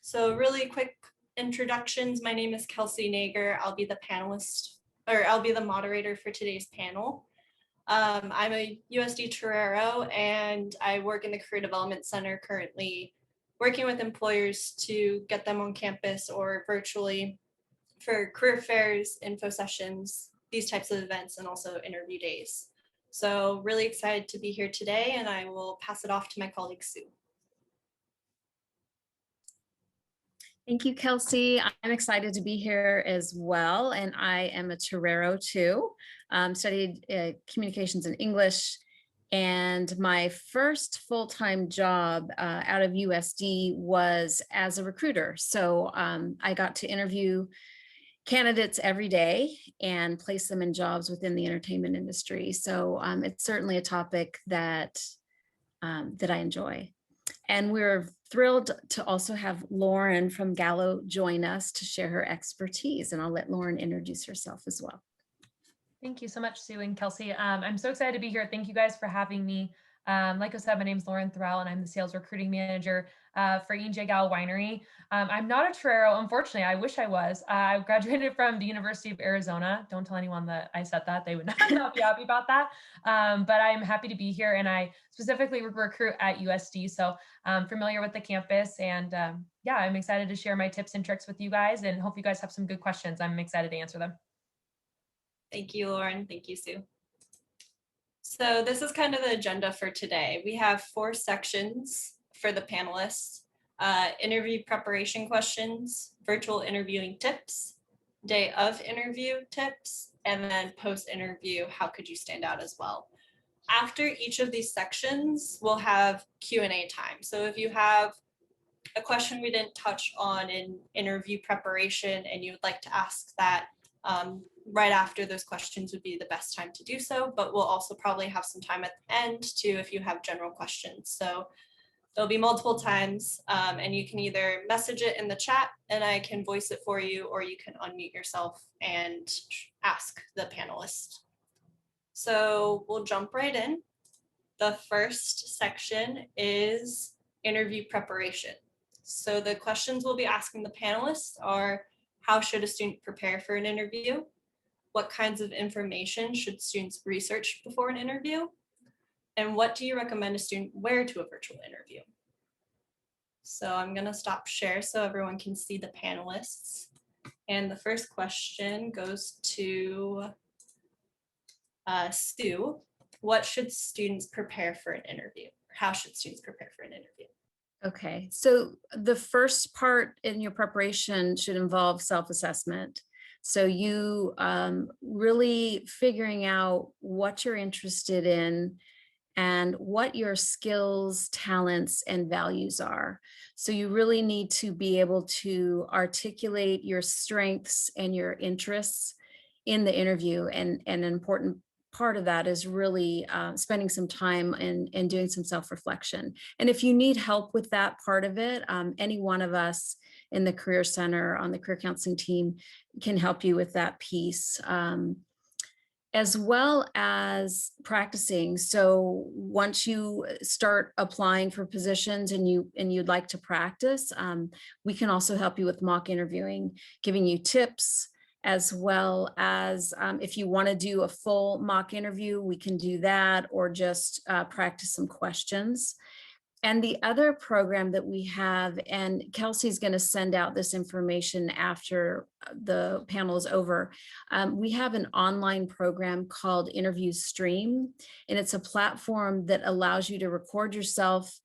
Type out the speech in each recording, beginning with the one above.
So really quick introductions. My name is Kelsey Nager. I'll be the panelist, or I'll be the moderator for today's panel. I'm a USD Torero and I work in the Career Development Center currently, working with employers to get them on campus or virtually for career fairs, info sessions, these types of events, and also interview days. So really excited to be here today, and I will pass it off to my colleague Sue. Thank you, Kelsey. I'm excited to be here as well. And I am a Torero too. Studied communications and English. And my first full-time job out of USD was as a recruiter. So I got to interview candidates every day and place them in jobs within the entertainment industry. So it's certainly a topic that I enjoy. And we're thrilled to also have Lauren from Gallo join us to share her expertise. And I'll let Lauren introduce herself as well. Thank you so much, Sue and Kelsey. I'm so excited to be here. Thank you guys for having me. Like I said, my name is Lauren Thrall, and I'm the sales recruiting manager for E&J Gallo Winery. I'm not a Torero, unfortunately. I wish I was. I graduated from the University of Arizona. Don't tell anyone that I said that. They would not be happy about that. But I'm happy to be here, and I specifically recruit at USD. So I'm familiar with the campus, and yeah, I'm excited to share my tips and tricks with you guys, and hope you guys have some good questions. I'm excited to answer them. Thank you, Lauren. Thank you, Sue. So this is kind of the agenda for today. We have 4 sections for the panelists: interview preparation questions, virtual interviewing tips, day of interview tips, and then post-interview, how could you stand out as well. After each of these sections, we'll have Q&A time. So if you have a question we didn't touch on in interview preparation and you would like to ask that, right after those questions would be the best time to do so, but we'll also probably have some time at the end too if you have general questions. So there'll be multiple times, and you can either message it in the chat and I can voice it for you, or you can unmute yourself and ask the panelist. So we'll jump right in. The first section is interview preparation. So the questions we'll be asking the panelists are: how should a student prepare for an interview? What kinds of information should students research before an interview? And what do you recommend a student wear to a virtual interview? So I'm going to stop share so everyone can see the panelists. And the first question goes to Sue. What should students prepare for an interview? How should students prepare for an interview? Okay, so the first part in your preparation should involve self-assessment. So you really figuring out what you're interested in and what your skills, talents, and values are. So you really need to be able to articulate your strengths and your interests in the interview. And an important part of that is really spending some time and doing some self-reflection. And if you need help with that part of it, any one of us in the Career Center on the career counseling team can help you with that piece, as well as practicing. So once you start applying for positions and you'd like to practice, we can also help you with mock interviewing, giving you tips, as well as if you want to do a full mock interview, we can do that, or just practice some questions. And the other program that we have, and Kelsey's going to send out this information after the panel is over, we have an online program called Interview Stream, and it's a platform that allows you to record yourself,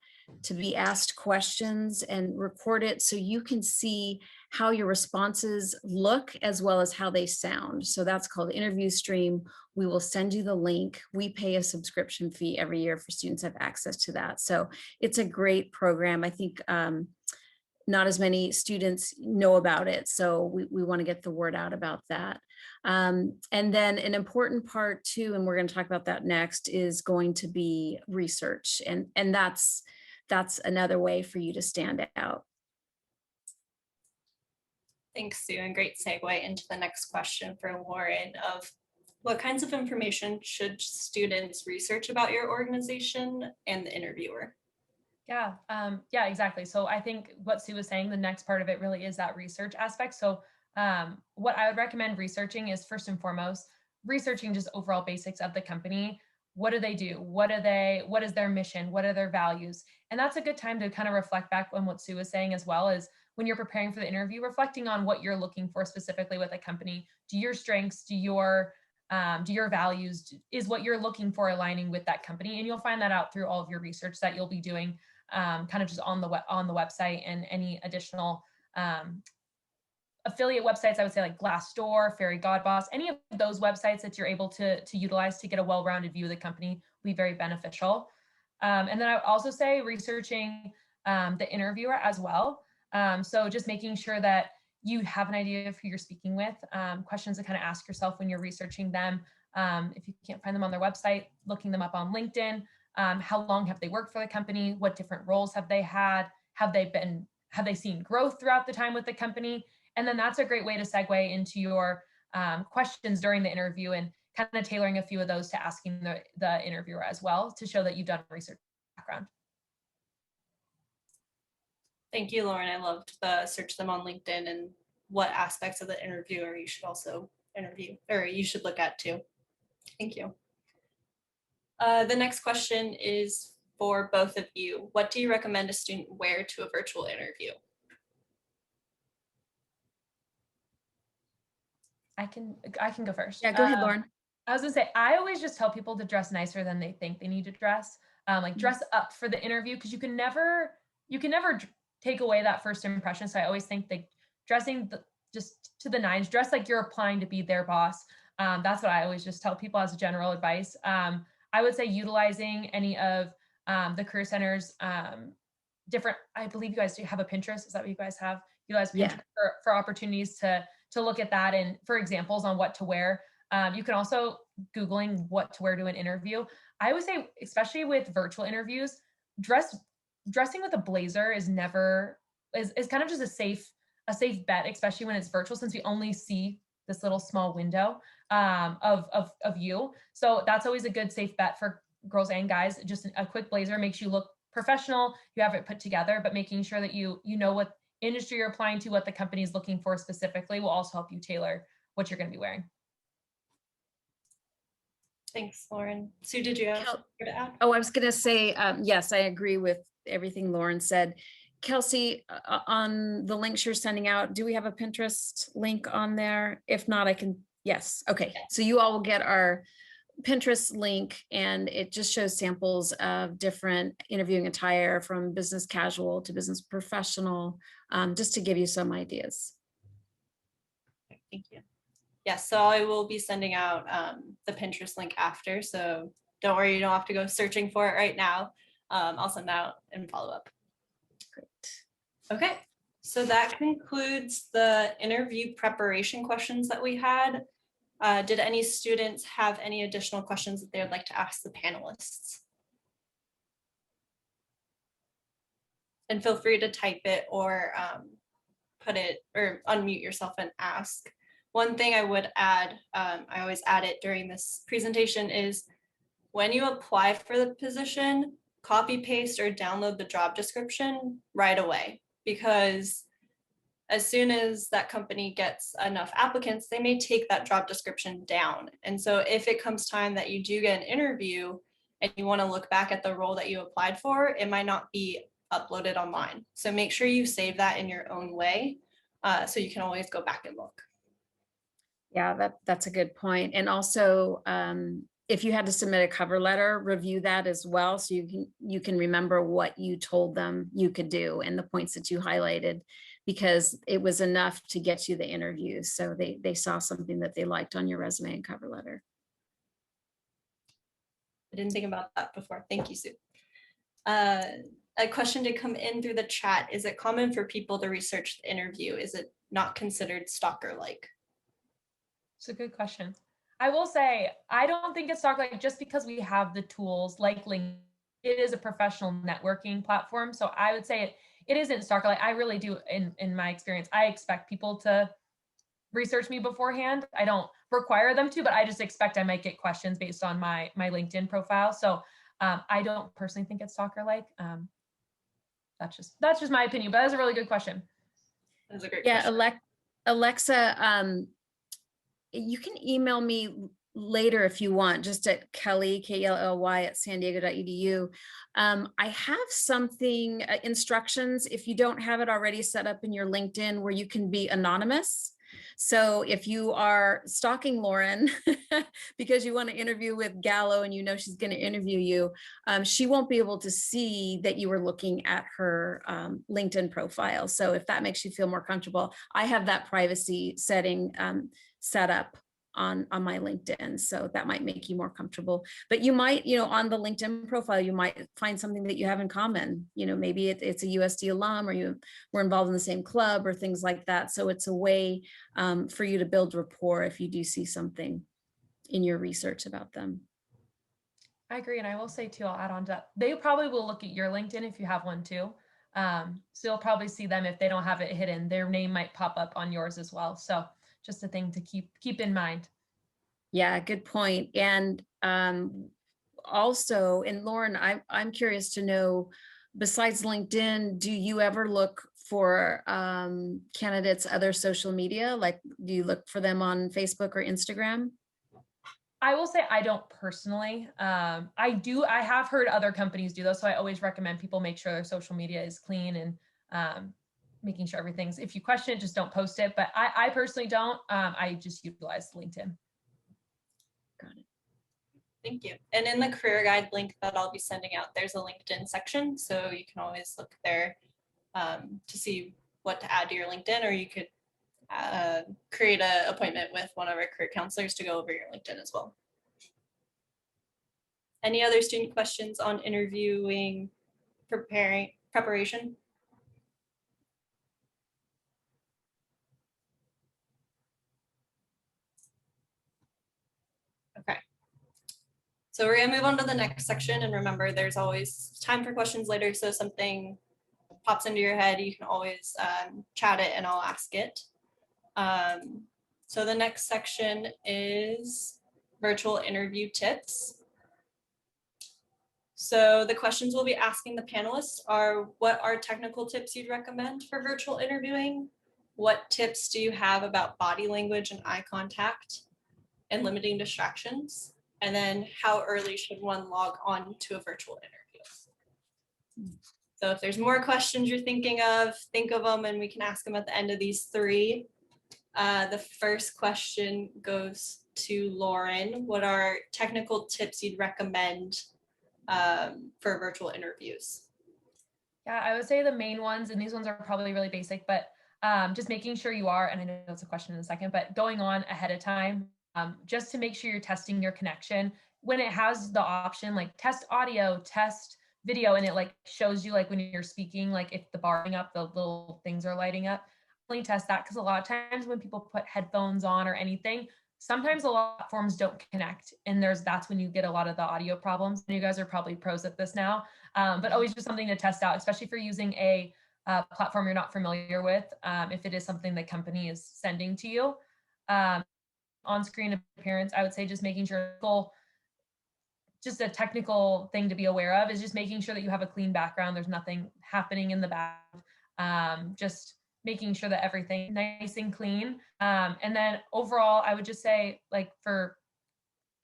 to be asked questions and record it so you can see how your responses look as well as how they sound. So that's called Interview Stream. We will send you the link. We pay a subscription fee every year for students to have access to that. So it's a great program. I think not as many students know about it. So we want to get the word out about that. And then an important part too, and we're going to talk about that next, is going to be research. And that's another way for you to stand out. Thanks, Sue, and great segue into the next question for Lauren of what kinds of information should students research about your organization and the interviewer? Yeah, exactly. So I think what Sue was saying, the next part of it really is that research aspect. So what I would recommend researching is first and foremost, researching just overall basics of the company. What do they do? What is their mission? What are their values? And that's a good time to kind of reflect back on what Sue was saying as well, is when you're preparing for the interview, reflecting on what you're looking for specifically with a company. Do your strengths, do your values, is what you're looking for aligning with that company? And you'll find that out through all of your research that you'll be doing, kind of just on the website, and any additional um, affiliate websites. I would say like Glassdoor, Fairy Godboss, any of those websites that you're able to utilize to get a well-rounded view of the company will be very beneficial. And then I would also say researching the interviewer as well. So just making sure that you have an idea of who you're speaking with, questions to kind of ask yourself when you're researching them. If you can't find them on their website, looking them up on LinkedIn. How long have they worked for the company? What different roles have they had? Have they seen growth throughout the time with the company? And then that's a great way to segue into your questions during the interview, and kind of tailoring a few of those to asking the interviewer as well, to show that you've done research background. Thank you, Lauren. I loved the search them on LinkedIn and what aspects of the interviewer you should also interview, or you should look at too. Thank you. The next question is for both of you. What do you recommend a student wear to a virtual interview? I can go first. Yeah, go ahead, Lauren. I was gonna say, I always just tell people to dress nicer than they think they need to dress. Like dress up for the interview, because you can never take away that first impression. So I always think that dressing just to the nines, dress like you're applying to be their boss. That's what I always just tell people as a general advice. I would say utilizing any of the Career Center's different. I believe you guys do have a Pinterest. Is that what you guys have? Utilize Pinterest Yeah. for opportunities to look at that, and for examples on what to wear. You can also Googling what to wear to an interview. I would say, especially with virtual interviews, dressing with a blazer is kind of just a safe bet, especially when it's virtual, since we only see this little small window of you. So that's always a good safe bet for girls and guys. Just a quick blazer makes you look professional. You have it put together, but making sure that you know what industry you're applying to, what the company is looking for specifically, will also help you tailor what you're going to be wearing. Thanks, Lauren. Sue, did you have something to add? Oh, I was going to say, yes, I agree with everything Lauren said. Kelsey, on the links you're sending out, do we have a Pinterest link on there? If not, I can, yes. Okay. So you all will get our Pinterest link, and it just shows samples of different interviewing attire, from business casual to business professional, just to give you some ideas. Thank you. Yes, so I will be sending out the Pinterest link after, so don't worry, you don't have to go searching for it right now. I'll send out and follow up. Great. Okay, so that concludes the interview preparation questions that we had. Did any students have any additional questions that they would like to ask the panelists? And feel free to type it or put it or unmute yourself and ask. One thing I would add, I always add it during this presentation, is when you apply for the position, copy paste or download the job description right away, because as soon as that company gets enough applicants, they may take that job description down. And so if it comes time that you do get an interview and you want to look back at the role that you applied for, it might not be uploaded online. So make sure you save that in your own way, so you can always go back and look. Yeah, that's a good point. And also, if you had to submit a cover letter, review that as well, so you can remember what you told them you could do and the points that you highlighted, because it was enough to get you the interview. So they saw something that they liked on your resume and cover letter. I didn't think about that before. Thank you, Sue. A question did come in through the chat. Is it common for people to research the interview? Is it not considered stalker-like? It's a good question. I will say, I don't think it's stalker-like just because we have the tools like LinkedIn. It is a professional networking platform. So I would say it isn't stalker-like. I really do, in my experience, I expect people to research me beforehand. I don't require them to, but I just expect I might get questions based on my LinkedIn profile. So I don't personally think it's stalker-like. That's just my opinion, but that's a really good question. That's a great Yeah, question. Alexa, you can email me later if you want, just at Kelly, K-E-L-L-Y at sandiego.edu. I have something, instructions, if you don't have it already set up in your LinkedIn, where you can be anonymous. So if you are stalking Lauren because you want to interview with Gallo and you know she's going to interview you, she won't be able to see that you were looking at her LinkedIn profile. So if that makes you feel more comfortable, I have that privacy setting set up on my LinkedIn. So that might make you more comfortable, but you might, on the LinkedIn profile, you might find something that you have in common. Maybe it's a USD alum, or you were involved in the same club or things like that. So it's a way for you to build rapport if you do see something in your research about them. I agree. And I will say too, I'll add on to that. They probably will look at your LinkedIn if you have one too. So you'll probably see them if they don't have it hidden, their name might pop up on yours as well. So just a thing to keep in mind. Yeah, good point. And also, and Lauren, I'm curious to know, besides LinkedIn, do you ever look for candidates' other social media? Like, do you look for them on Facebook or Instagram? I will say I don't personally. I have heard other companies do those. So I always recommend people make sure their social media is clean and making sure everything's, if you question it, just don't post it. But I personally don't. I just utilize LinkedIn. Got it. Thank you. And in the career guide link that I'll be sending out, there's a LinkedIn section. So you can always look there to see what to add to your LinkedIn, or you could create an appointment with one of our career counselors to go over your LinkedIn as well. Any other student questions on interviewing preparation? Okay. So we're gonna move on to the next section, and remember, there's always time for questions later. So if something pops into your head, you can always chat it and I'll ask it. So the next section is virtual interview tips. So the questions we'll be asking the panelists are, what are technical tips you'd recommend for virtual interviewing? What tips do you have about body language and eye contact and limiting distractions? And then how early should one log on to a virtual interview? So if there's more questions you're thinking of, think of them and we can ask them at the end of these three. The first question goes to Lauren. What are technical tips you'd recommend for virtual interviews? Yeah, I would say the main ones, and these ones are probably really basic, but just making sure you are, and I know it's a question in a second, but going on ahead of time, just to make sure you're testing your connection. When it has the option, like test audio, test video, and it like shows you like when you're speaking, like if the barring up, the little things are lighting up, only test that, because a lot of times when people put headphones on or anything, sometimes a lot of platforms don't connect, and that's when you get a lot of the audio problems. And you guys are probably pros at this now, but always just something to test out, especially if you're using a platform you're not familiar with, if it is something the company is sending to you. On-screen appearance, I would say just making sure, just a technical thing to be aware of is just making sure that you have a clean background. There's nothing happening in the background. Just making sure that everything nice and clean. And then overall, I would just say, like, for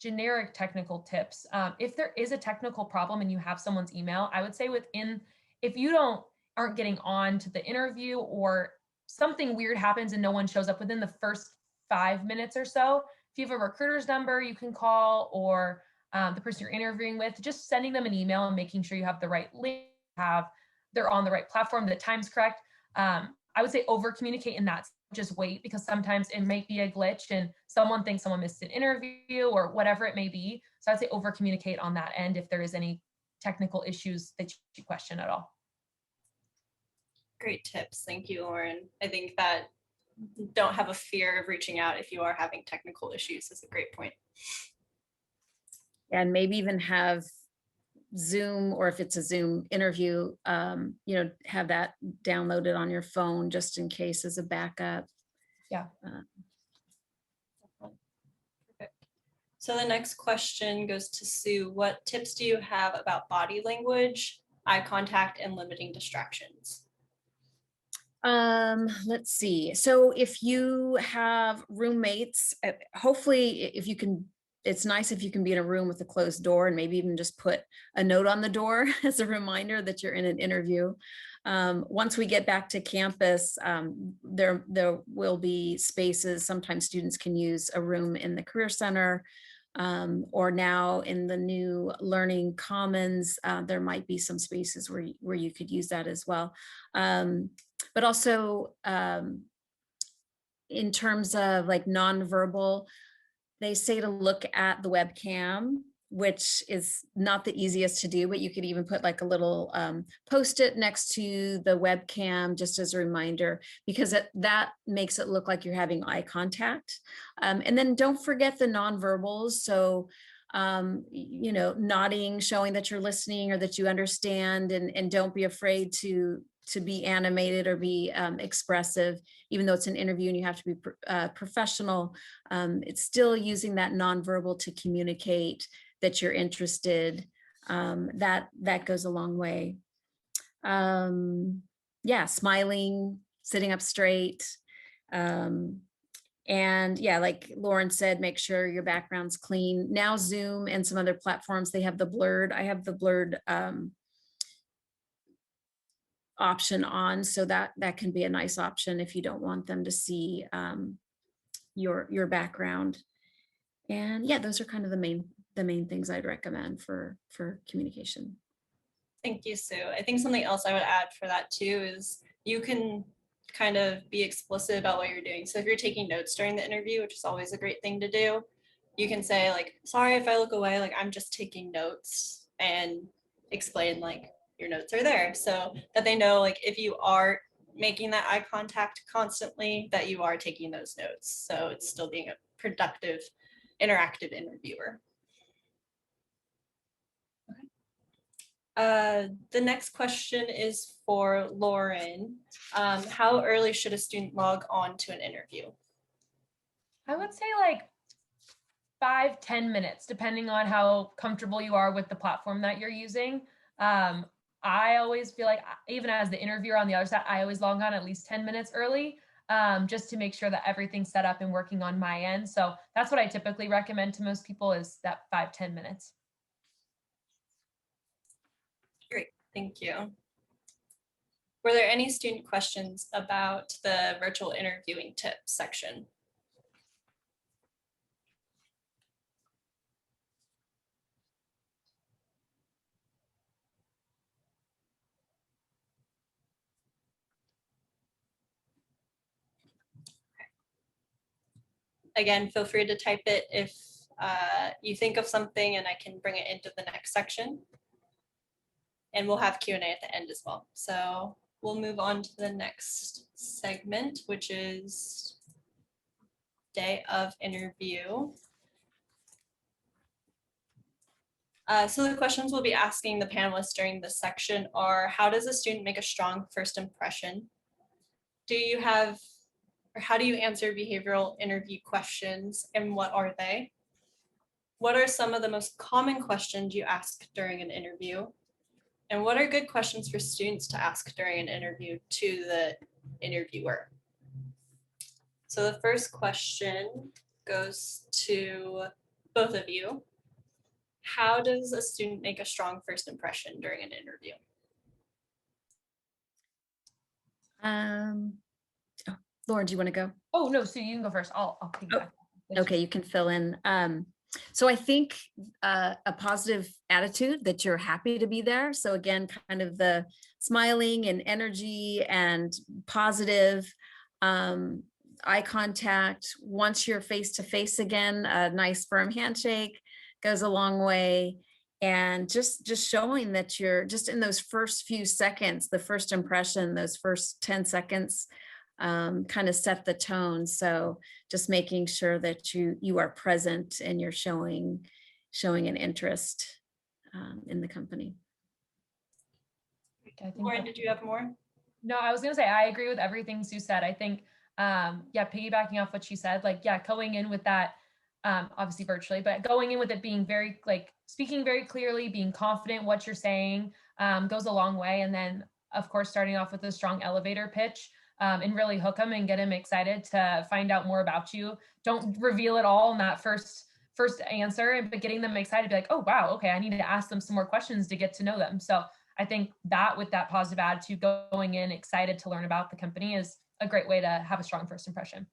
generic technical tips, if there is a technical problem and you have someone's email, I would say if you aren't getting on to the interview, or something weird happens and no one shows up within the first 5 minutes or so, if you have a recruiter's number you can call, or the person you're interviewing with, just sending them an email and making sure you have the right link, they're on the right platform, the time's correct. I would say over communicate in that, just wait, because sometimes it might be a glitch and someone thinks someone missed an interview or whatever it may be. So I'd say over communicate on that end if there is any technical issues that you question at all. Great tips. Thank you, Lauren. I think that don't have a fear of reaching out if you are having technical issues is a great point. And maybe even have Zoom, or if it's a Zoom interview, have that downloaded on your phone just in case as a backup. Yeah. Perfect. So the next question goes to Sue. What tips do you have about body language eye contact and limiting distractions? Let's see. So if you have roommates, hopefully if you can, it's nice if you can be in a room with a closed door and maybe even just put a note on the door as a reminder that you're in an interview. Once we get back to campus, there will be spaces. Sometimes students can use a room in the Career Center, or now in the new Learning Commons, there might be some spaces where you could use that as well. But also in terms of like nonverbal, they say to look at the webcam, which is not the easiest to do, but you could even put like a little post-it next to the webcam just as a reminder, because that makes it look like you're having eye contact. And then don't forget the nonverbals. So, you know, nodding, showing that you're listening or that you understand, and don't be afraid to be animated or be expressive, even though it's an interview and you have to be professional. It's still using that nonverbal to communicate that you're interested. That goes a long way. Yeah, smiling, sitting up straight. And yeah, like Lauren said, make sure your background's clean. Now Zoom and some other platforms, they have the blurred. I have the blurred option on, so that can be a nice option if you don't want them to see your background. And yeah, those are kind of the main things I'd recommend for communication. Thank you, Sue. I think something else I would add for that too is you can kind of be explicit about what you're doing. So if you're taking notes during the interview, which is always a great thing to do, you can say like, sorry if I look away, like I'm just taking notes, and explain like your notes are there so that they know like if you are making that eye contact constantly, that you are taking those notes. So it's still being a productive, interactive interviewer. The next question is for Lauren. How early should a student log on to an interview? I would say like 5-10 minutes, depending on how comfortable you are with the platform that you're using. I always feel like, even as the interviewer on the other side, I always log on at least 10 minutes early, just to make sure that everything's set up and working on my end. So that's what I typically recommend to most people, is that 5-10 minutes. Great, thank you. Were there any student questions about the virtual interviewing tips section? Again, feel free to type it if you think of something, and I can bring it into the next section. And we'll have Q&A at the end as well. So we'll move on to the next segment, which is day of interview. So the questions we'll be asking the panelists during this section are, how does a student make a strong first impression? Do you have, or how do you answer behavioral interview questions, and what are they? What are some of the most common questions you ask during an interview? And what are good questions for students to ask during an interview to the interviewer? So the first question goes to both of you. How does a student make a strong first impression during an interview? Lauren, do you want to go? Oh, no, so you can go first. I'll piggyback. Okay, you can fill in. So I think a positive attitude, that you're happy to be there. So again, kind of the smiling and energy and positive, eye contact. Once you're face to face again, a nice firm handshake goes a long way. And just showing that you're just in those first few seconds, the first impression, those first 10 seconds, kind of set the tone. So just making sure that you are present and you're showing an interest in the company. Lauren, did you have more? No, I was gonna say, I agree with everything Sue said. I think, yeah, piggybacking off what she said, like, yeah, going in with that, obviously virtually, but going in with it being very, like, speaking very clearly, being confident what you're saying, goes a long way. And then, of course, starting off with a strong elevator pitch and really hook them and get them excited to find out more about you. Don't reveal it all in that first answer, but getting them excited, be like, oh, wow, okay, I need to ask them some more questions to get to know them. So I think that with that positive attitude, going in excited to learn about the company is a great way to have a strong first impression.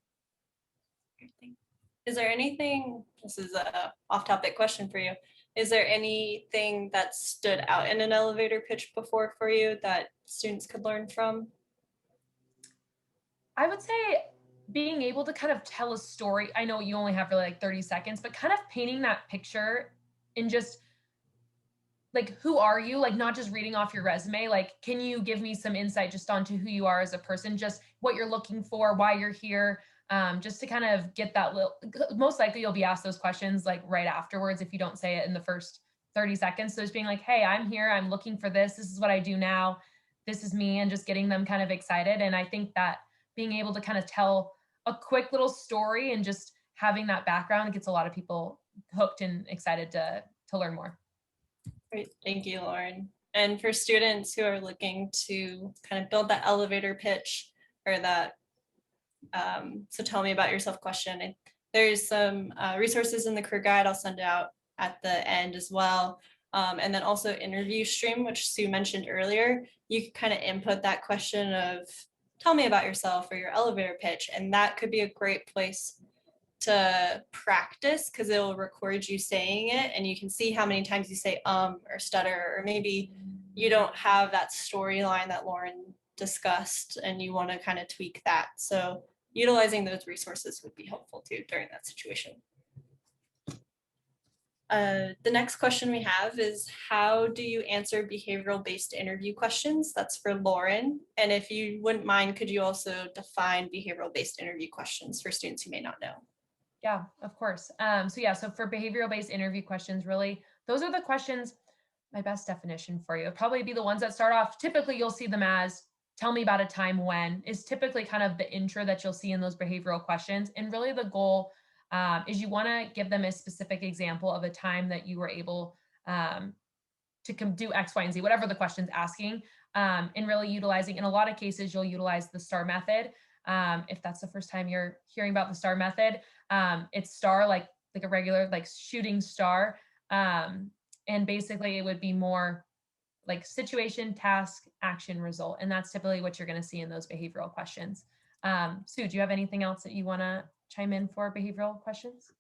Is there anything, this is a off-topic question for you, is there anything that stood out in an elevator pitch before for you that students could learn from? I would say being able to kind of tell a story. I know you only have really like 30 seconds, but kind of painting that picture and just like, who are you? Like, not just reading off your resume. Like, can you give me some insight just onto who you are as a person, just what you're looking for, why you're here, just to kind of get that little, most likely you'll be asked those questions like right afterwards if you don't say it in the first 30 seconds. So just being like, hey, I'm here, I'm looking for this. This is what I do now. This is me, and just getting them kind of excited. And I think that being able to kind of tell a quick little story and just having that background gets a lot of people hooked and excited to learn more. Great, thank you, Lauren. And for students who are looking to kind of build that elevator pitch or that, so tell me about yourself question, there's some resources in the career guide. I'll send out at the end as well. And then also interview stream, which Sue mentioned earlier. You can kind of input that question of tell me about yourself or your elevator pitch. And that could be a great place to practice because it'll record you saying it and you can see how many times you say or stutter, or maybe you don't have that storyline that Lauren discussed and you want to kind of tweak that. So utilizing those resources would be helpful too during that situation. The next question we have is, how do you answer behavioral-based interview questions? That's for Lauren. And if you wouldn't mind, could you also define behavioral-based interview questions for students who may not know? Yeah, of course. So for behavioral-based interview questions, really, those are the questions, my best definition for you, probably be the ones that start off, typically you'll see them as, tell me about a time when, is typically kind of the intro that you'll see in those behavioral questions. And really the goal is you want to give them a specific example of a time that you were able to do X, Y, and Z, whatever the question's asking, and really utilizing, in a lot of cases, you'll utilize the STAR method. If that's the first time you're hearing about the STAR method, it's STAR like a regular like shooting star. And basically it would be more like situation, task, action, result. And that's typically what you're going to see in those behavioral questions. Sue, do you have anything else that you want to chime in for behavioral questions?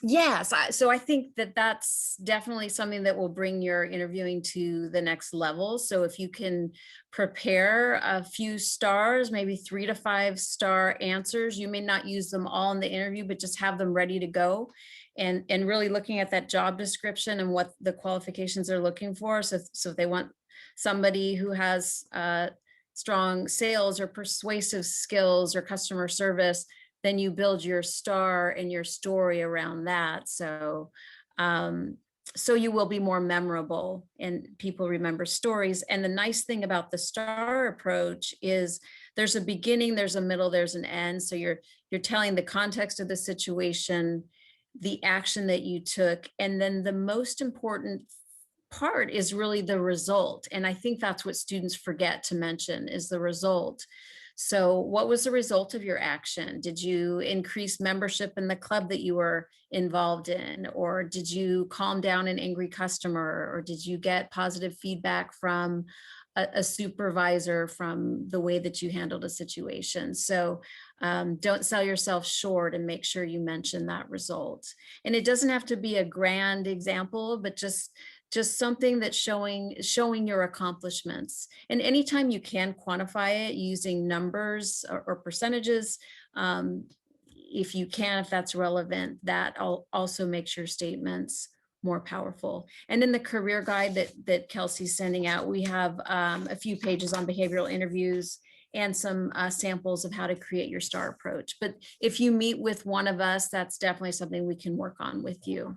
Yes. So I think that that's definitely something that will bring your interviewing to the next level. So if you can prepare a few stars, maybe 3 to 5 star answers, you may not use them all in the interview, but just have them ready to go. And really looking at that job description and what the qualifications they're looking for. So if they want somebody who has strong sales or persuasive skills or customer service, then you build your star and your story around that. So you will be more memorable and people remember stories. And the nice thing about the star approach is there's a beginning, there's a middle, there's an end. So you're telling the context of the situation, the action that you took, and then the most important part is really the result. And I think that's what students forget to mention is the result. So what was the result of your action? Did you increase membership in the club that you were involved in? Or did you calm down an angry customer? Or did you get positive feedback from a supervisor from the way that you handled a situation? So don't sell yourself short and make sure you mention that result. And it doesn't have to be a grand example, but just something that's showing your accomplishments. And anytime you can quantify it using numbers or percentages, if you can, if that's relevant, that also makes your statements more powerful. And in the career guide that Kelsey's sending out, we have a few pages on behavioral interviews and some samples of how to create your STAR approach. But if you meet with one of us, that's definitely something we can work on with you.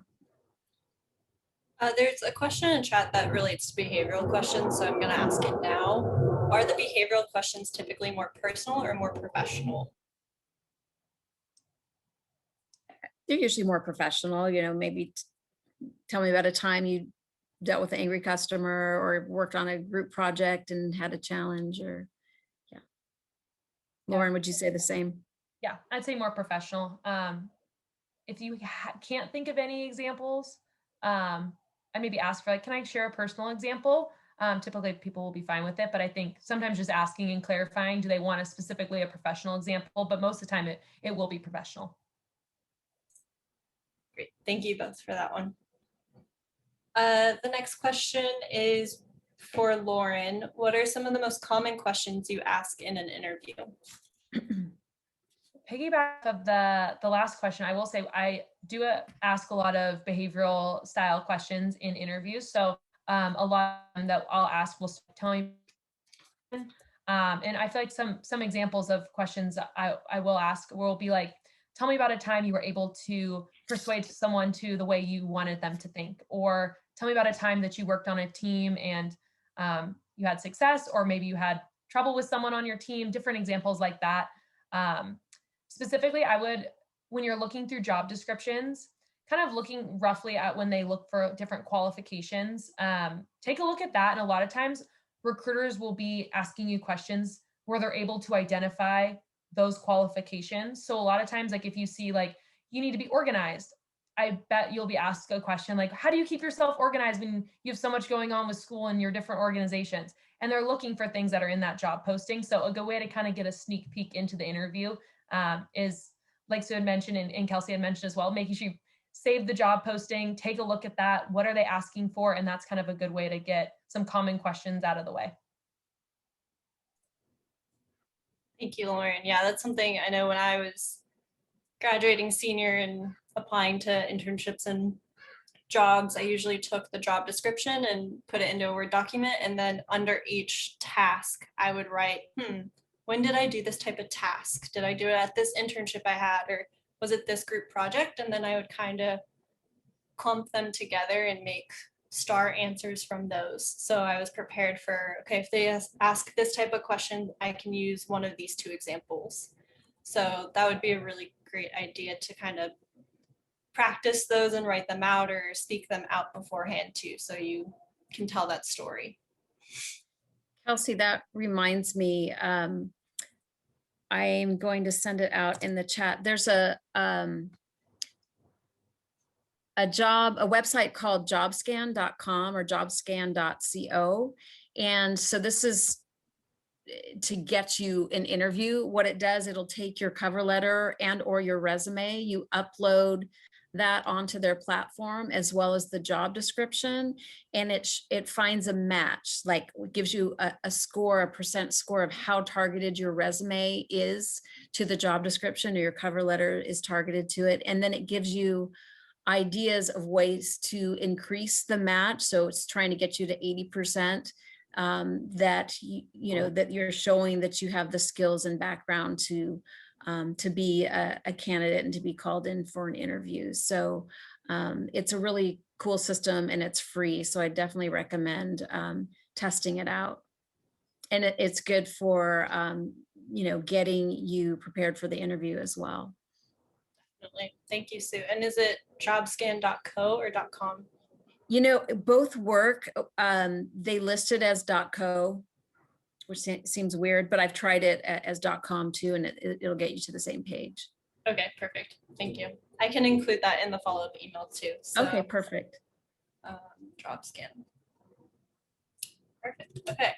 There's a question in chat that relates to behavioral questions, so I'm going to ask it now. Are the behavioral questions typically more personal or more professional? They're usually more professional, maybe tell me about a time you dealt with an angry customer or worked on a group project and had a challenge or, yeah. Lauren, would you say the same? Yeah, I'd say more professional. If you can't think of any examples, I maybe ask for like, can I share a personal example? Typically people will be fine with it, but I think sometimes just asking and clarifying, do they want specifically a professional example? But most of the time it will be professional. Great. Thank you both for that one. The next question is for Lauren. What are some of the most common questions you ask in an interview? Piggyback of the last question, I will say I do ask a lot of behavioral style questions in interviews. So a lot of them that I'll ask will tell me, and I feel like some examples of questions I will ask will be like, tell me about a time you were able to persuade someone to the way you wanted them to think, or tell me about a time that you worked on a team and you had success, or maybe you had trouble with someone on your team. Different examples like that. Specifically, I would, when you're looking through job descriptions, kind of looking roughly at when they look for different qualifications, take a look at that. And a lot of times recruiters will be asking you questions where they're able to identify those qualifications. So a lot of times, like if you see like you need to be organized, I bet you'll be asked a question like, how do you keep yourself organized when you have so much going on with school and your different organizations? And they're looking for things that are in that job posting. So a good way to kind of get a sneak peek into the interview is, like Sue had mentioned and Kelsey had mentioned as well, making sure you save the job posting, take a look at that. What are they asking for? And that's kind of a good way to get some common questions out of the way. Thank you, Lauren. Yeah, that's something I know when I was graduating senior and applying to internships and jobs, I usually took the job description and put it into a Word document. And then under each task, I would write, when did I do this type of task? Did I do it at this internship I had, or was it this group project? And then I would kind of clump them together and make star answers from those. So I was prepared for, okay, if they ask this type of question, I can use one of these two examples. So that would be a really great idea to kind of practice those and write them out or speak them out beforehand too, so you can tell that story. Kelsey, that reminds me, I'm going to send it out in the chat. There's a website called jobscan.com or jobscan.co. And so this is to get you an interview. What it does, it'll take your cover letter and or your resume, you upload that onto their platform as well as the job description, and it finds a match, like gives you a score, a percent score of how targeted your resume is to the job description or your cover letter is targeted to it. And then it gives you ideas of ways to increase the match. So it's trying to get you to 80%, that you know that you're showing that you have the skills and background to be a candidate and to be called in for an interview. So it's a really cool system and it's free. So I definitely recommend testing it out. And it's good for getting you prepared for the interview as well. Definitely. Thank you, Sue. And is it jobscan.co or .com? Both work. They listed as .co, which seems weird, but I've tried it as .com too, and it'll get you to the same page. Okay, perfect. Thank you. I can include that in the follow-up email too. So, okay, perfect. JobScan. Perfect. Okay.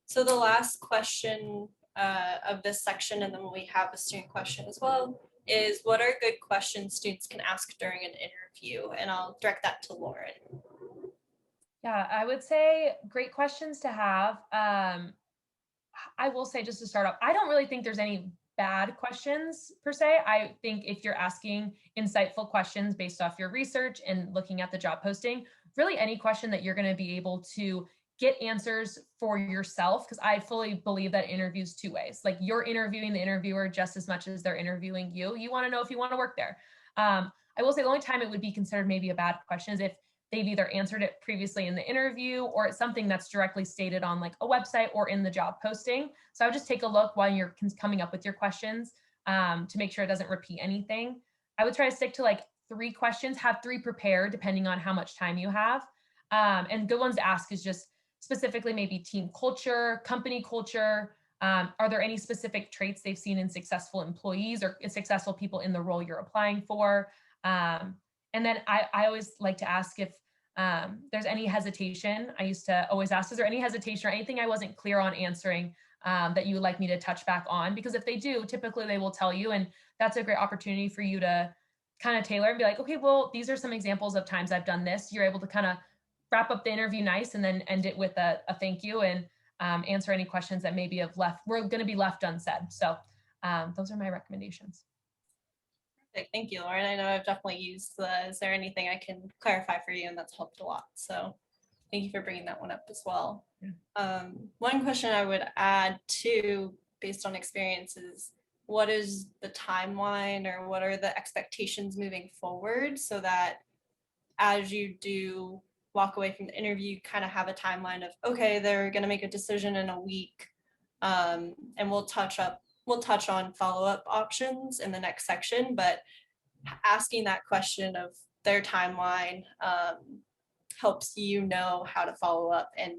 So the last question of this section, and then we have a student question as well, is what are good questions students can ask during an interview? And I'll direct that to Lauren. Yeah, I would say great questions to have. I will say, just to start off, I don't really think there's any bad questions per se. I think if you're asking insightful questions based off your research and looking at the job posting, really any question that you're going to be able to get answers for yourself, because I fully believe that interviews two ways. Like you're interviewing the interviewer just as much as they're interviewing you. You want to know if you want to work there. I will say the only time it would be considered maybe a bad question is if they've either answered it previously in the interview or it's something that's directly stated on like a website or in the job posting. So I would just take a look while you're coming up with your questions to make sure it doesn't repeat anything. I would try to stick to like 3 questions, have 3 prepared depending on how much time you have. And good ones to ask is just specifically maybe team culture, company culture. Are there any specific traits they've seen in successful employees or successful people in the role you're applying for? And then I always like to ask if there's any hesitation. I used to always ask, is there any hesitation or anything I wasn't clear on answering that you would like me to touch back on? Because if they do, typically they will tell you, and that's a great opportunity for you to kind of tailor and be like, okay, well, these are some examples of times I've done this. You're able to kind of wrap up the interview nice and then end it with a thank you and answer any questions that maybe we're going to be left unsaid. So those are my recommendations. Perfect. Thank you, Lauren. I know I've definitely used is there anything I can clarify for you? And that's helped a lot. So thank you for bringing that one up as well. Yeah. One question I would add too, based on experiences, what is the timeline or what are the expectations moving forward so that as you do walk away from the interview, you kind of have a timeline of, okay, they're going to make a decision in a week. And we'll touch on follow-up options in the next section, but asking that question of their timeline helps you know how to follow up and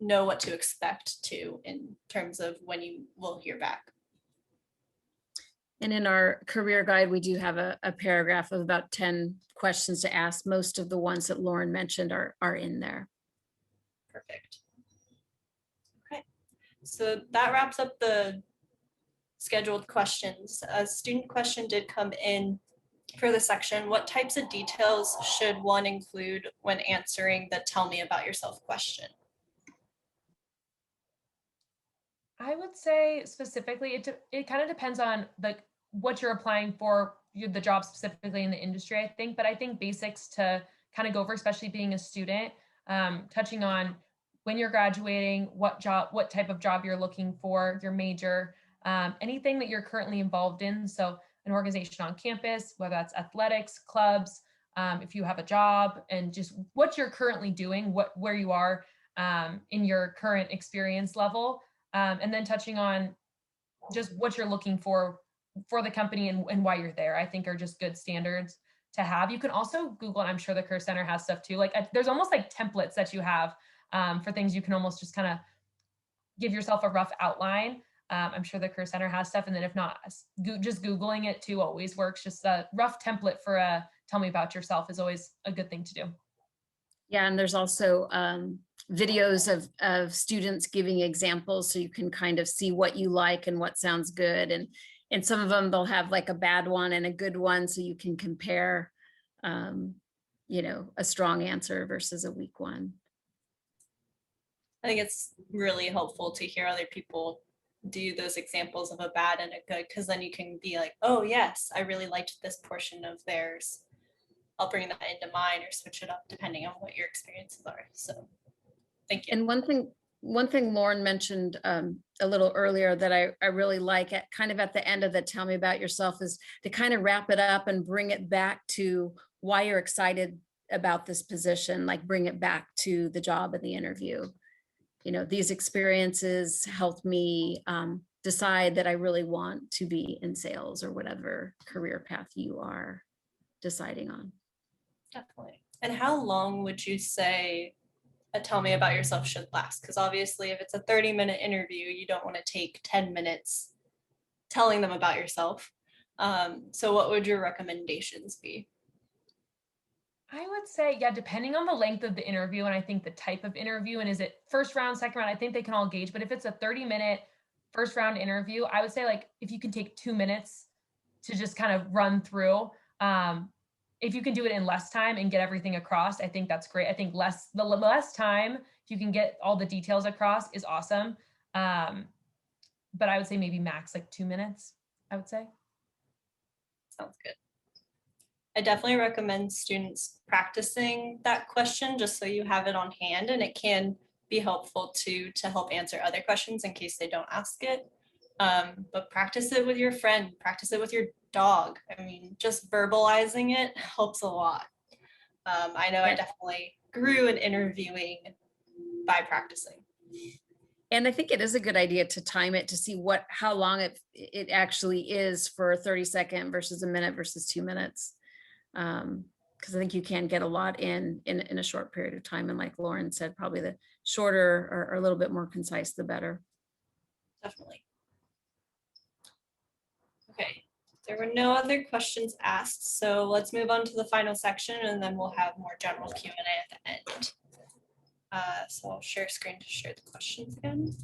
know what to expect to in terms of when you will hear back. And in our career guide, we do have a paragraph of about 10 questions to ask. Most of the ones that Lauren mentioned are in there. Perfect. Okay, so that wraps up the scheduled questions. A student question did come in for the section. What types of details should one include when answering the tell me about yourself question? I would say specifically, it kind of depends on what you're applying for, the job specifically in the industry, I think. But I think basics to kind of go over, especially being a student, touching on when you're graduating, what type of job you're looking for, your major, anything that you're currently involved in. So an organization on campus, whether that's athletics, clubs, if you have a job, and just what you're currently doing, where you are in your current experience level. And then touching on just what you're looking for the company and why you're there, I think are just good standards to have. You can also Google, and I'm sure the Career Center has stuff too. Like there's almost like templates that you have for things you can almost just kind of give yourself a rough outline. I'm sure the Career Center has stuff. And then if not, just Googling it too always works. Just a rough template for a tell me about yourself is always a good thing to do. Yeah, and there's also videos of students giving examples so you can kind of see what you like and what sounds good. And some of them, they'll have like a bad one and a good one so you can compare, a strong answer versus a weak one. I think it's really helpful to hear other people do those examples of a bad and a good, because then you can be like, oh yes, I really liked this portion of theirs. I'll bring that into mine or switch it up depending on what your experiences are. So thank you. And one thing Lauren mentioned a little earlier that I really like at kind of at the end of the tell me about yourself is to kind of wrap it up and bring it back to why you're excited about this position, like bring it back to the job and the interview. These experiences helped me decide that I really want to be in sales or whatever career path you are deciding on. Definitely. And how long would you say a tell me about yourself should last? Because obviously if it's a 30-minute interview, you don't want to take 10 minutes telling them about yourself. So what would your recommendations be? I would say, yeah, depending on the length of the interview and I think the type of interview and is it first round, second round, I think they can all gauge. But if it's a 30-minute first round interview, I would say like if you can take 2 minutes to just kind of run through. If you can do it in less time and get everything across, I think that's great. I think the less time, if you can get all the details across, is awesome. But I would say maybe max like 2 minutes, I would say. Sounds good. I definitely recommend students practicing that question just so you have it on hand, and it can be helpful to help answer other questions in case they don't ask it. But practice it with your friend, practice it with your dog. I mean, just verbalizing it helps a lot. I know I definitely grew in interviewing by practicing. And I think it is a good idea to time it to see how long it actually is for a 30-second versus a minute versus 2 minutes. because I think you can get a lot in a short period of time. And like Lauren said, probably the shorter or a little bit more concise, the better. Definitely. Okay, there were no other questions asked, so let's move on to the final section and then we'll have more general Q&A at the end. So I'll share screen to share the questions again.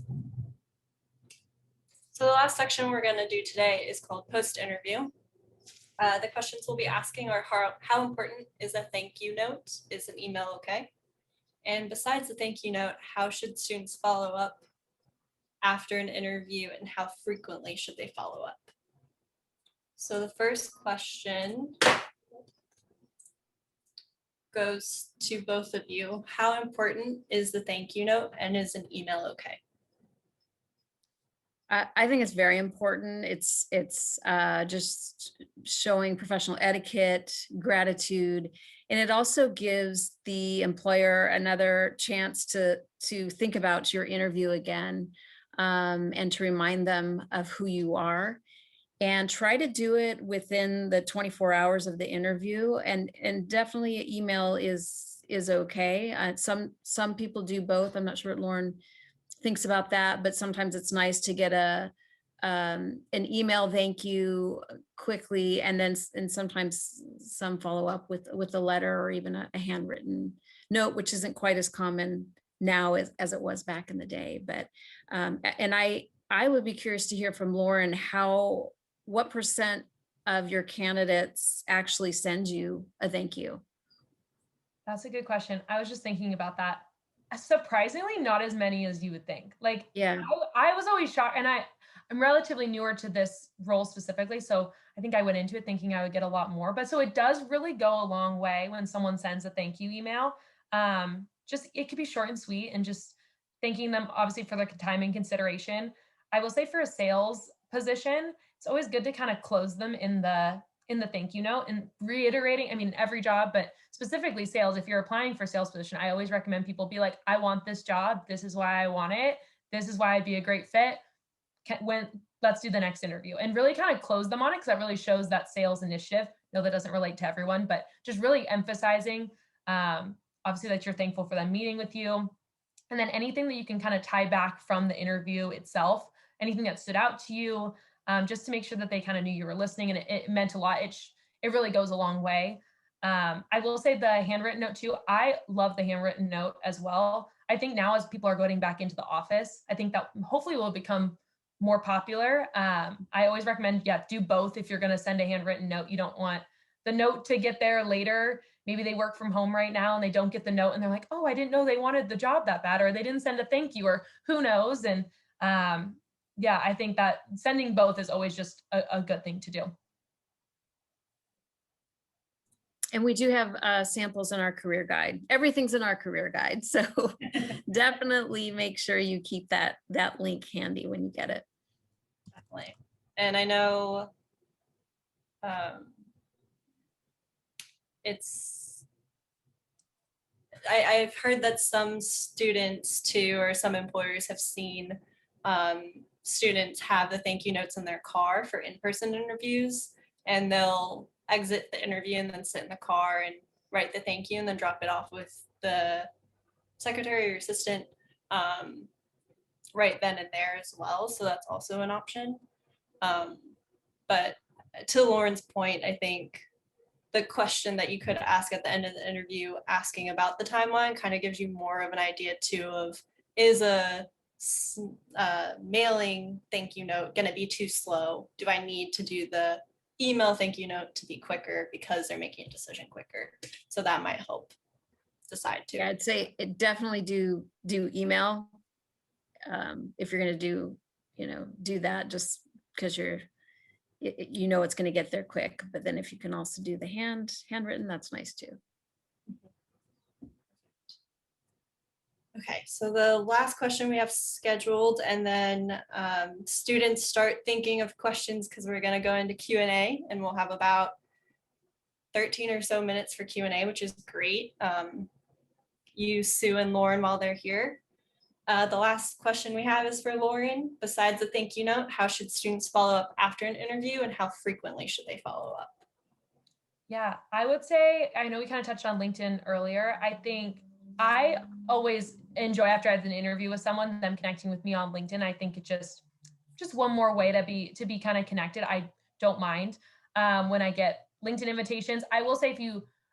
So the last section we're going to do today is called post-interview. The questions we'll be asking are how important is a thank you note? Is an email okay? And besides the thank you note, how should students follow up after an interview and how frequently should they follow up? So the first question goes to both of you. How important is the thank you note and is an email okay? I think it's very important. It's just showing professional etiquette, gratitude, and it also gives the employer another chance to think about your interview again, and to remind them of who you are. And try to do it within the 24 hours of the interview, and definitely email is okay. Some people do both. I'm not sure what Lauren thinks about that, but sometimes it's nice to get an email thank you quickly, and then sometimes some follow up with a letter or even a handwritten note, which isn't quite as common now as it was back in the day. But and I would be curious to hear from Lauren what percent of your candidates actually send you a thank you? That's a good question. I was just thinking about that. Surprisingly, not as many as you would think. Like, Yeah. I was always shocked, and I'm relatively newer to this role specifically, so I think I went into it thinking I would get a lot more. But so it does really go a long way when someone sends a thank you email. Just it could be short and sweet, and just thanking them obviously for their time and consideration. I will say for a sales position, it's always good to kind of close them in the thank you note and reiterating. I mean, every job, but specifically sales. If you're applying for a sales position, I always recommend people be like, I want this job. This is why I want it. This is why I'd be a great fit. Let's do the next interview, and really kind of close them on it, because that really shows that sales initiative. No, that doesn't relate to everyone, but just really emphasizing, obviously, that you're thankful for them meeting with you. And then anything that you can kind of tie back from the interview itself, anything that stood out to you, just to make sure that they kind of knew you were listening, and it meant a lot. It really goes a long way. I will say the handwritten note too. I love the handwritten note as well. I think now as people are going back into the office, I think that hopefully will become more popular. I always recommend, do both. If you're going to send a handwritten note, you don't want the note to get there later. Maybe they work from home right now and they don't get the note and they're like, oh, I didn't know they wanted the job that bad, or they didn't send a thank you, or who knows. And I think that sending both is always just a good thing to do. And we do have samples in our career guide. Everything's in our career guide. So definitely make sure you keep that link handy when you get it. Definitely. And I know I've heard that some students too, or some employers have seen students have the thank you notes in their car for in-person interviews, and they'll exit the interview and then sit in the car and write the thank you and then drop it off with the secretary or assistant right then and there as well. So that's also an option. But to Lauren's point, I think the question that you could ask at the end of the interview, asking about the timeline, kind of gives you more of an idea too of, is a mailing thank you note going to be too slow? Do I need to do the email thank you note to be quicker because they're making a decision quicker? So that might help decide too. Yeah, I'd say it definitely do email if you're going to do that, just because it's going to get there quick. But then if you can also do the handwritten, that's nice too. Okay, so the last question we have scheduled, and then students start thinking of questions because we're going to go into Q&A, and we'll have about 13 or so minutes for Q&A, which is great. Use Sue and Lauren while they're here. The last question we have is for Lauren. Besides the thank you note, how should students follow up after an interview, and how frequently should they follow up? Yeah, I would say, I know we kind of touched on LinkedIn earlier. I think I always enjoy after I have an interview with someone, them connecting with me on LinkedIn. I think it just one more way to be kind of connected. I don't mind when I get LinkedIn invitations. I will say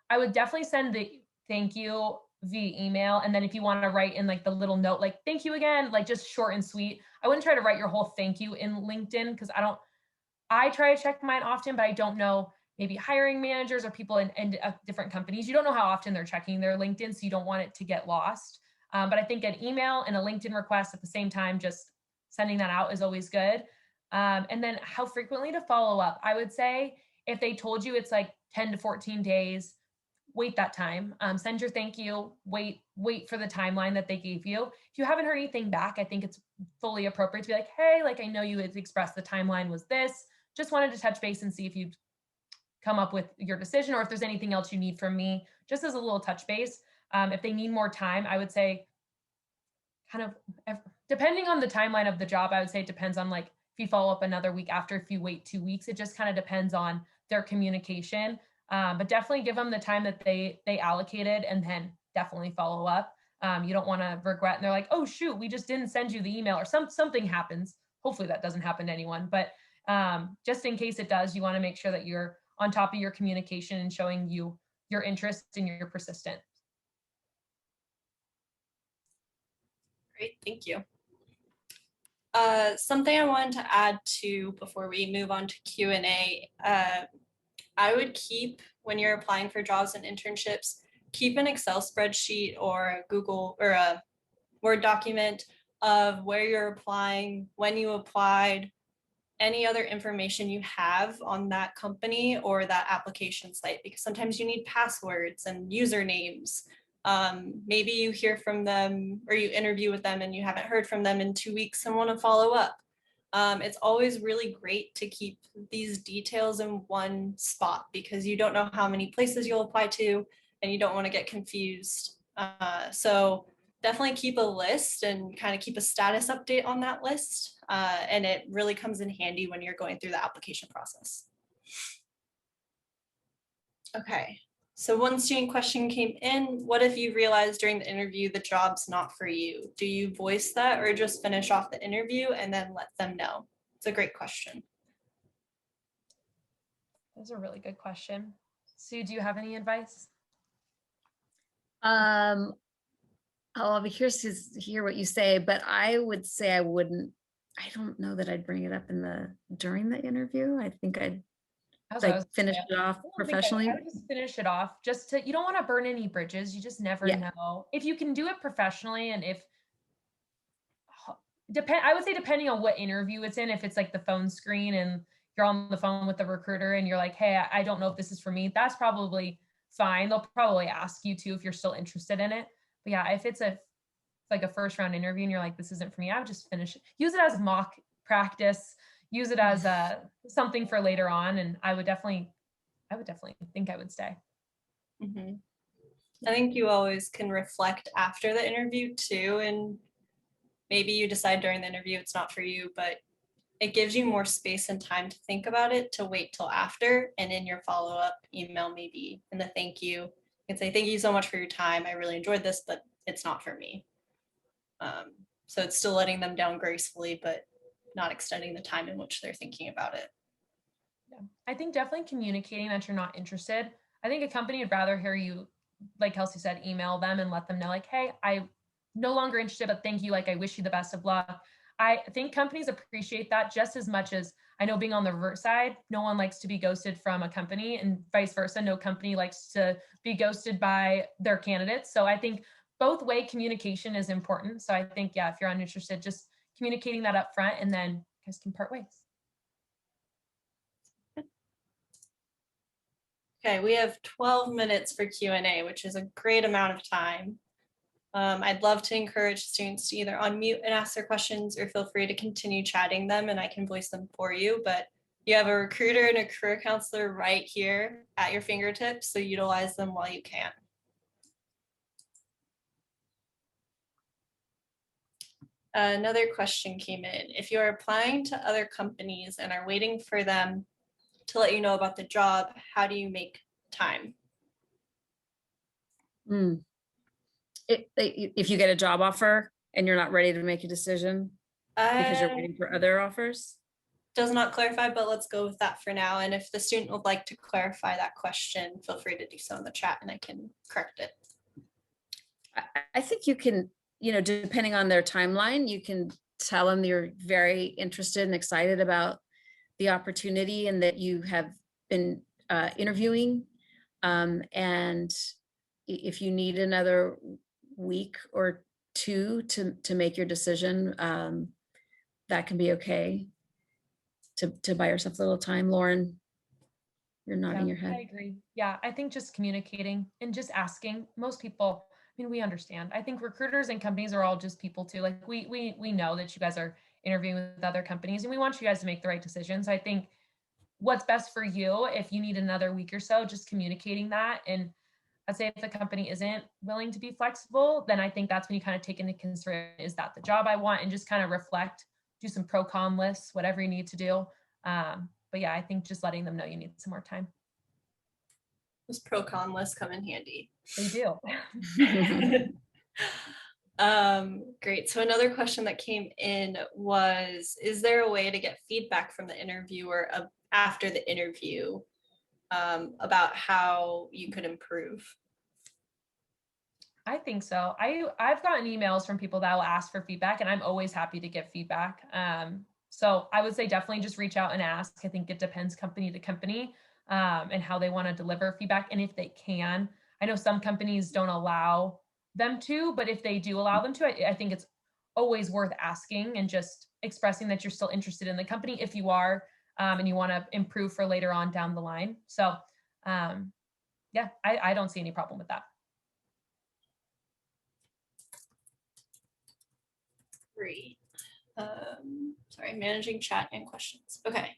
I would definitely send the thank you via email. And then if you want to write in like the little note, like thank you again, like just short and sweet. I wouldn't try to write your whole thank you in LinkedIn because I try to check mine often, but I don't know maybe hiring managers or people in different companies. You don't know how often they're checking their LinkedIn, so you don't want it to get lost. But I think an email and a LinkedIn request at the same time, just sending that out is always good. And then how frequently to follow up. I would say if they told you it's like 10 to 14 days, wait that time. Send your thank you. Wait for the timeline that they gave you. If you haven't heard anything back, I think it's fully appropriate to be like, hey, like I know you had expressed the timeline was this. Just wanted to touch base and see if you'd come up with your decision or if there's anything else you need from me, just as a little touch base. If they need more time, I would say kind of depending on the timeline of the job, I would say it depends on like if you follow up another week after, if you wait 2 weeks, it just kind of depends on their communication. But definitely give them the time that they allocated and then definitely follow up. You don't want to regret and they're like, oh shoot, we just didn't send you the email or something happens. Hopefully that doesn't happen to anyone, but just in case it does, you want to make sure that you're on top of your communication and showing your interest and you're persistent. Great, thank you. Something I wanted to add to before we move on to Q&A, I would keep, when you're applying for jobs and internships, keep an Excel spreadsheet or a Google or a Word document of where you're applying, when you applied, any other information you have on that company or that application site, because sometimes you need passwords and usernames. Maybe you hear from them or you interview with them and you haven't heard from them in 2 weeks and want to follow up. It's always really great to keep these details in one spot because you don't know how many places you'll apply to and you don't want to get confused. So definitely keep a list and kind of keep a status update on that list. And it really comes in handy when you're going through the application process. Okay, so one student question came in. What if you realize during the interview the job's not for you? Do you voice that or just finish off the interview and then let them know? It's a great question. That's a really good question. Sue, do you have any advice? I'll be curious to hear what you say, but I would say I don't know that I'd bring it up during the interview. I think I'd like finish it off professionally. I would just finish it off you don't want to burn any bridges. You just never know. If you can do it professionally and I would say depending on what interview it's in, if it's like the phone screen and you're on the phone with the recruiter and you're like, hey, I don't know if this is for me, that's probably fine. They'll probably ask you to if you're still interested in it. But yeah, if it's like a first round interview and you're like, this isn't for me, I would just finish it. Use it as mock practice, use it as something for later on. And I would definitely think I would stay. Mm-hmm. I think you always can reflect after the interview too. And maybe you decide during the interview it's not for you, but it gives you more space and time to think about it, to wait till after. And in your follow-up email, maybe in the thank you can say, thank you so much for your time. I really enjoyed this, but it's not for me. So it's still letting them down gracefully, but not extending the time in which they're thinking about it. Yeah. I think definitely communicating that you're not interested. I think a company would rather hear you, like Kelsey said, email them and let them know like, hey, I'm no longer interested, but thank you. Like, I wish you the best of luck. I think companies appreciate that just as much as I know being on the reverse side, no one likes to be ghosted from a company and vice versa. No company likes to be ghosted by their candidates. So I think both way communication is important. So I think, yeah, if you're uninterested, just communicating that up front and then you guys can part ways. Okay, we have 12 minutes for Q&A, which is a great amount of time. I'd love to encourage students to either unmute and ask their questions or feel free to continue chatting them and I can voice them for you. But you have a recruiter and a career counselor right here at your fingertips, so utilize them while you can. Another question came in. If you're applying to other companies and are waiting for them to let you know about the job, how do you make time? If you get a job offer and you're not ready to make a decision because you're waiting for other offers? Does not clarify, but let's go with that for now. And if the student would like to clarify that question, feel free to do so in the chat and I can correct it. I think you can, depending on their timeline, you can tell them you're very interested and excited about the opportunity and that you have been interviewing. And if you need another week or two to make your decision, that can be okay. To buy yourself a little time. Lauren, you're nodding your head. I agree. Yeah, I think just communicating and just asking. Most people, I mean, we understand. I think recruiters and companies are all just people too. Like we know that you guys are interviewing with other companies and we want you guys to make the right decisions. I think what's best for you, if you need another week or so, just communicating that. And I'd say if the company isn't willing to be flexible, then I think that's when you kind of take into consideration, is that the job I want? And just kind of reflect, do some pro con lists, whatever you need to do. But yeah, I think just letting them know you need some more time. Those pro con lists come in handy. They do. Great. So another question that came in was, is there a way to get feedback from the interviewer after the interview about how you could improve? I think so. I've gotten emails from people that will ask for feedback and I'm always happy to give feedback. So I would say definitely just reach out and ask. I think it depends company to company and how they want to deliver feedback. And if they can, I know some companies don't allow them to, but if they do allow them to, I think it's always worth asking and just expressing that you're still interested in the company if you are, and you want to improve for later on down the line. So yeah, I don't see any problem with that. Great. Sorry, managing chat and questions. Okay.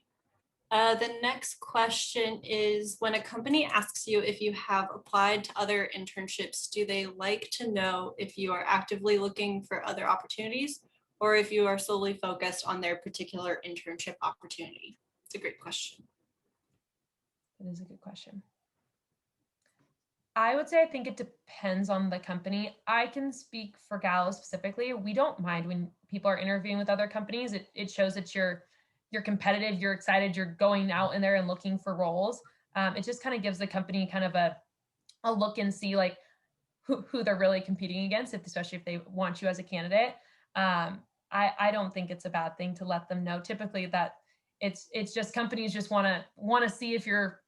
The next question is, when a company asks you if you have applied to other internships, do they like to know if you are actively looking for other opportunities or if you are solely focused on their particular internship opportunity? It's a great question. That is a good question. I would say I think it depends on the company. I can speak for Gallo specifically. We don't mind when people are interviewing with other companies. It shows that you're competitive, you're excited, you're going out in there and looking for roles. It just kind of gives the company kind of a look and see like who they're really competing against, especially if they want you as a candidate. I don't think it's a bad thing to let them know. Typically that it's just companies just want to see if you're,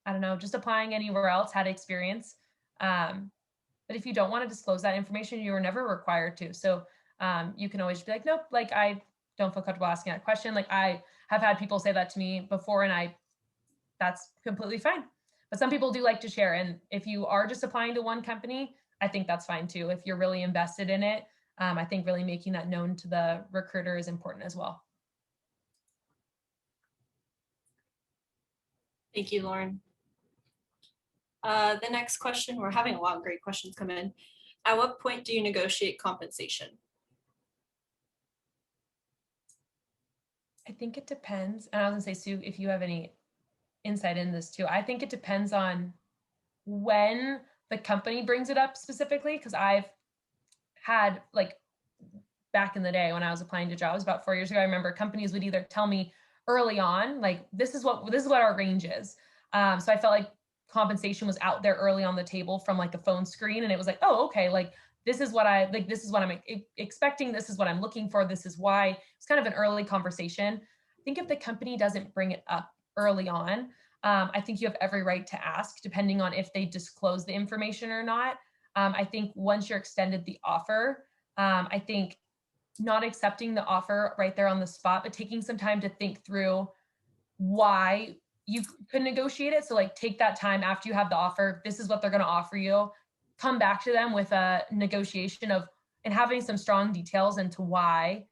I don't know, just applying anywhere else, had experience. But if you don't want to disclose that information, you were never required to. So you can always be like, nope, like I don't feel comfortable asking that question. Like I have had people say that to me before and that's completely fine. But some people do like to share. And if you are just applying to one company, I think that's fine too. If you're really invested in it, I think really making that known to the recruiter is important as well. Thank you, Lauren. The next question, we're having a lot of great questions come in. At what point do you negotiate compensation? I think it depends. And I was gonna say, Sue, if you have any insight in this too, I think it depends on when the company brings it up specifically, because I've had like back in the day when I was applying to jobs about 4 years ago, I remember companies would either tell me early on, like this is what our range is. So I felt like compensation was out there early on the table from like a phone screen, and it was like, oh, okay, like this is what this is what I'm expecting, this is what I'm looking for, this is why. It's kind of an early conversation. I think if the company doesn't bring it up early on, I think you have every right to ask, depending on if they disclose the information or not. I think once you're extended the offer, I think not accepting the offer right there on the spot, but taking some time to think through why you could negotiate it. So like take that time after you have the offer, this is what they're going to offer you, come back to them with a negotiation of, and having some strong details into why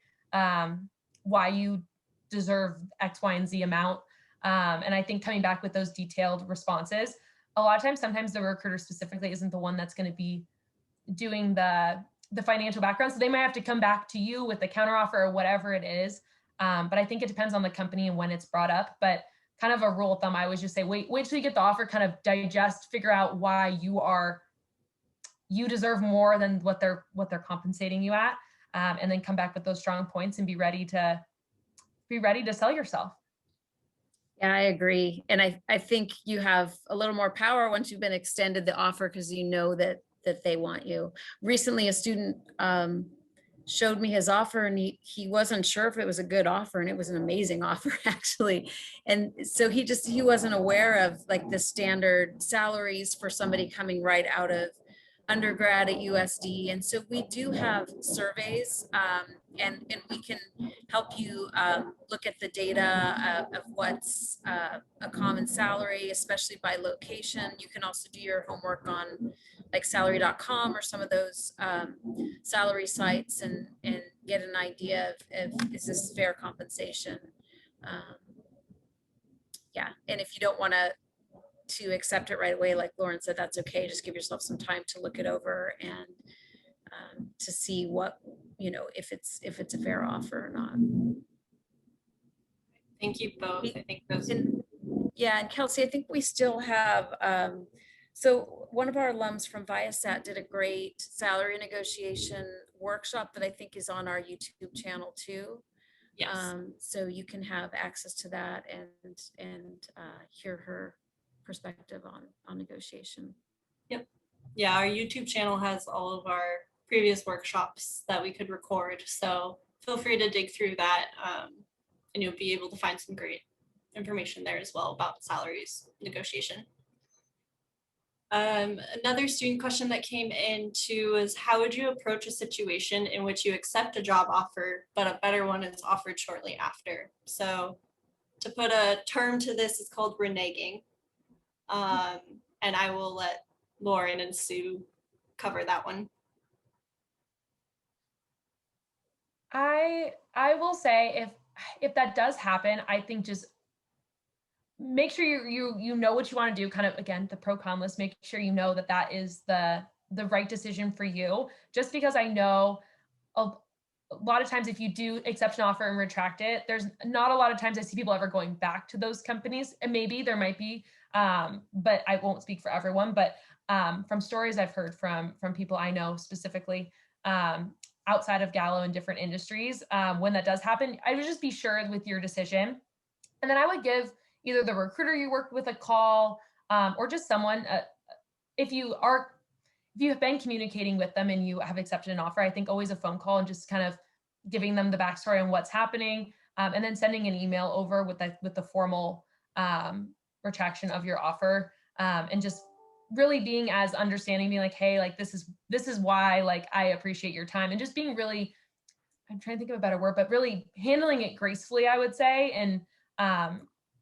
you deserve X, Y, and Z amount. And I think coming back with those detailed responses, a lot of times, sometimes the recruiter specifically isn't the one that's going to be doing the financial background. So they might have to come back to you with the counteroffer or whatever it is. But I think it depends on the company and when it's brought up. But kind of a rule of thumb, I always just say, wait till you get the offer, kind of digest, figure out why you deserve more than what they're compensating you at. And then come back with those strong points and be ready to sell yourself. Yeah, I agree. And I think you have a little more power once you've been extended the offer because you know that they want you. Recently, a student showed me his offer and he wasn't sure if it was a good offer, and it was an amazing offer actually. And so he wasn't aware of like the standard salaries for somebody coming right out of undergrad at USD. And so we do have surveys, and we can help you look at the data of what's a common salary, especially by location. You can also do your homework on like salary.com or some of those salary sites and get an idea of is this fair compensation. Yeah, and if you don't want to accept it right away, like Lauren said, that's okay. Just give yourself some time to look it over and to see what, if it's a fair offer or not. Thank you both. I think those. Yeah, and Kelsey, I think we still have, so one of our alums from Viasat did a great salary negotiation workshop that I think is on our YouTube channel too. Yes. So you can have access to that and hear her perspective on negotiation. Yep. Yeah, our YouTube channel has all of our previous workshops that we could record. So feel free to dig through that, and you'll be able to find some great information there as well about salaries negotiation. Another student question that came in too is, how would you approach a situation in which you accept a job offer, but a better one is offered shortly after? So to put a term to this, it's called reneging. And I will let Lauren and Sue cover that one. I will say if that does happen, I think just make sure you know what you want to do. Kind of again, the pro con list. Make sure you know that is the right decision for you. Just because I know a lot of times if you do accept an offer and retract it, there's not a lot of times I see people ever going back to those companies. And maybe there might be, but I won't speak for everyone. But from stories I've heard from people I know specifically, outside of Gallo in different industries, when that does happen, I would just be sure with your decision. And then I would give either the recruiter you worked with a call, or just someone, if you have been communicating with them and you have accepted an offer, I think always a phone call and just kind of giving them the backstory on what's happening, and then sending an email over with the formal retraction of your offer, and just really being as understanding, being like, hey, like this is why, like, I appreciate your time, and just being really, I'm trying to think of a better word, but really handling it gracefully, I would say. And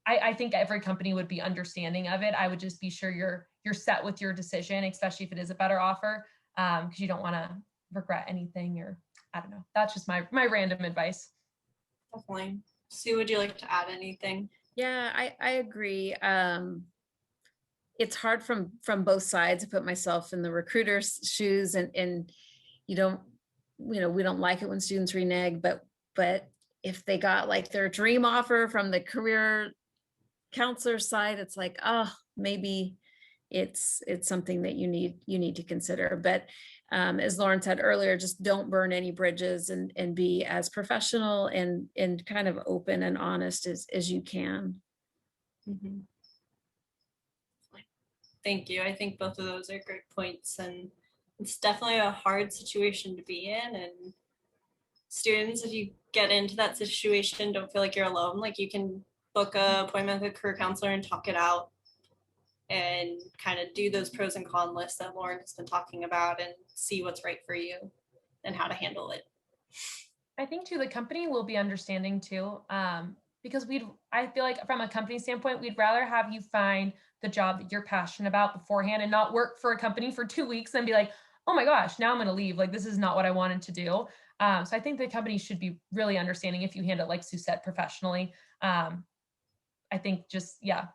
I think every company would be understanding of it. I would just be sure you're set with your decision, especially if it is a better offer, because you don't want to regret anything, or I don't know. That's just my random advice. Definitely. Sue, would you like to add anything? Yeah, I agree. It's hard from both sides. I put myself in the recruiter's shoes, and we don't like it when students renege, but if they got like their dream offer from the career counselor side, it's like, oh, maybe it's something that you need to consider. But as Lauren said earlier, just don't burn any bridges, and be as professional and kind of open and honest as you can. Mm-hmm. Thank you. I think both of those are great points, and it's definitely a hard situation to be in. And students, if you get into that situation, don't feel like you're alone. Like, you can book an appointment with a career counselor and talk it out, and kind of do those pros and cons lists that Lauren has been talking about, and see what's right for you and how to handle it. I think too, the company will be understanding too, because I feel like from a company standpoint, we'd rather have you find the job that you're passionate about beforehand, and not work for a company for 2 weeks and be like, oh my gosh, now I'm going to leave. Like, this is not what I wanted to do. So I think the company should be really understanding if you handle it, like Sue said, professionally. I think just, yeah,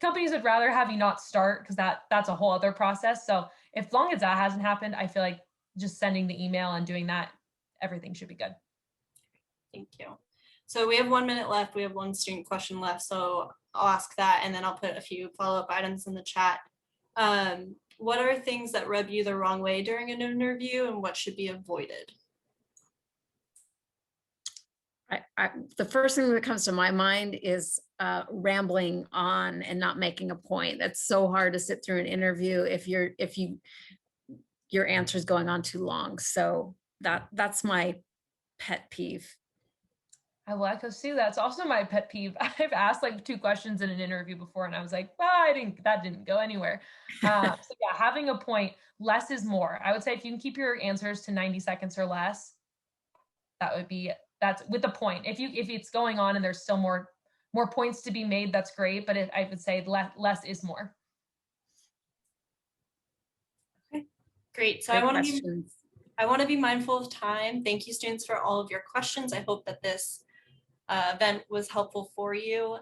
companies would rather have you not start, because that's a whole other process. So as long as that hasn't happened, I feel like just sending the email and doing that, everything should be good. Thank you. So we have 1 minute left. We have one student question left. So I'll ask that, and then I'll put a few follow-up items in the chat. What are things that rub you the wrong way during an interview, and what should be avoided? The first thing that comes to my mind is rambling on and not making a point. That's so hard to sit through an interview if your answer is going on too long. So that's my pet peeve. I will echo Sue. That's also my pet peeve. I've asked like 2 questions in an interview before, and I was like, well, that didn't go anywhere. So yeah, having a point, less is more. I would say if you can keep your answers to 90 seconds or less, that's with the point. If it's going on and there's still more points to be made, that's great. But I would say less is more. Okay, great. So Great I want to be mindful of time. Thank you, students, for all of your questions. I hope that this event was helpful for you.